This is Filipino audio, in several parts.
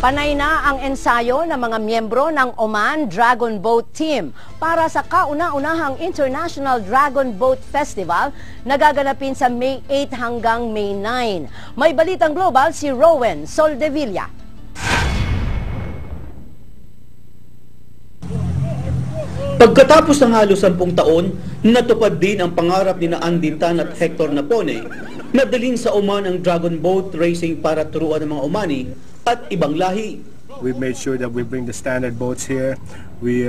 Panay na ang ensayo ng mga miyembro ng Oman Dragon Boat Team para sa kauna-unahang International Dragon Boat Festival na gaganapin sa May 8 hanggang May 9. May balitang global si Rowen Soldevilla. Pagkatapos ng halos 10 taon, natupad din ang pangarap ni Andy Tan at Hector Napone na dalhin sa Oman ang Dragon Boat Racing para turuan ng mga Omani at ibang lahi. We've made sure that we bring the standard boats here. We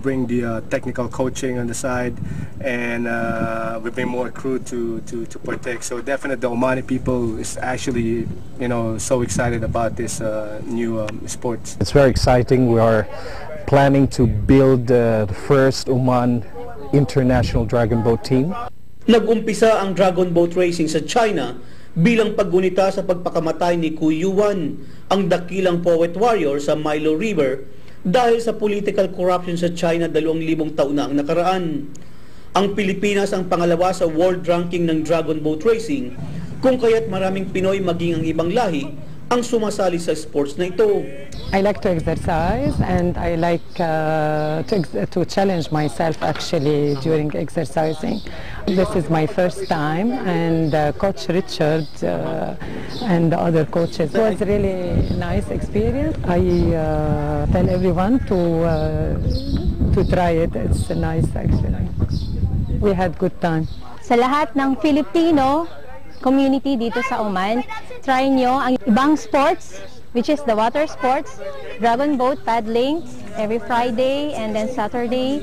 bring the technical coaching on the side, and we bring more crew to partake. So definitely the Omani people is actually, so excited about this new sports. It's very exciting. We are planning to build the first Oman International Dragon Boat Team. Nag-umpisa ang Dragon Boat Racing sa China bilang paggunita sa pagpakamatay ni Kuy Yuan, ang dakilang poet warrior sa Milo River dahil sa political corruption sa China 2,000 taon na ang nakaraan. Ang Pilipinas ang pangalawa sa world ranking ng Dragon Boat Racing, kung kaya't maraming Pinoy maging ang ibang lahi ang sumasali sa sports na ito. I like to exercise, and I like to challenge myself actually during exercising. This is my first time, and Coach Richard and the other coaches, it was really nice experience. I tell everyone to try it. It's nice actually. We had good time. Sa lahat ng Filipino community dito sa Oman, try nyo ang ibang sports, which is the water sports, dragon boat paddling every Friday and then Saturday,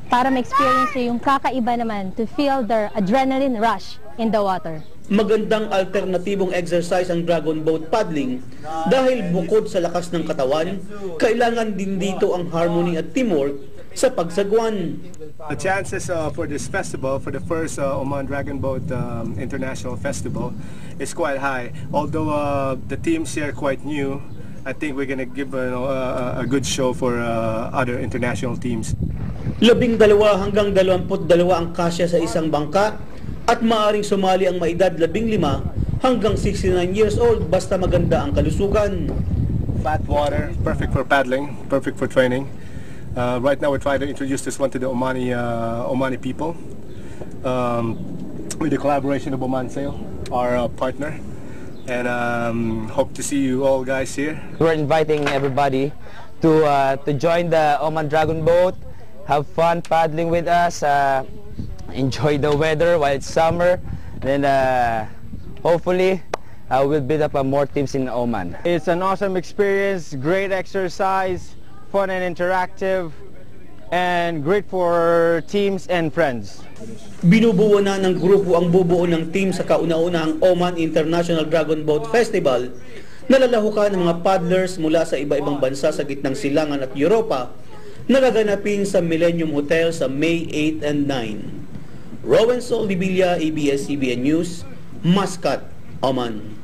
para ma-experience nyo yung kakaiba naman, to feel the adrenaline rush in the water. Magandang alternatibong exercise ang dragon boat paddling dahil bukod sa lakas ng katawan, kailangan din dito ang harmony at teamwork sa pagsagwan. The chances for this festival, for the first Oman Dragon Boat International Festival, is quite high. Although the teams here are quite new, I think we're going to give a good show for other international teams. 12 hanggang 22 ang kasya sa isang bangka at maaaring sumali ang maedad 15 hanggang 69 years old basta maganda ang kalusugan. Flat water, perfect for paddling, perfect for training. Right now we're trying to introduce this one to the Omani people with the collaboration of Oman Sail, our partner, and hope to see you all guys here. We're inviting everybody to join the Oman Dragon Boat, have fun paddling with us, enjoy the weather while it's summer, then hopefully we'll build up more teams in Oman. It's an awesome experience, great exercise, fun and interactive, and great for teams and friends. Binubuo na ng grupo ang bubuo ng team sa kauna-unahang Oman International Dragon Boat Festival na lalahukan ng mga paddlers mula sa iba-ibang bansa sa gitnang silangan at Europa na gaganapin sa Millennium Hotel sa May 8 and 9. Rowen Soldevilla, ABS-CBN News, Muscat, Oman.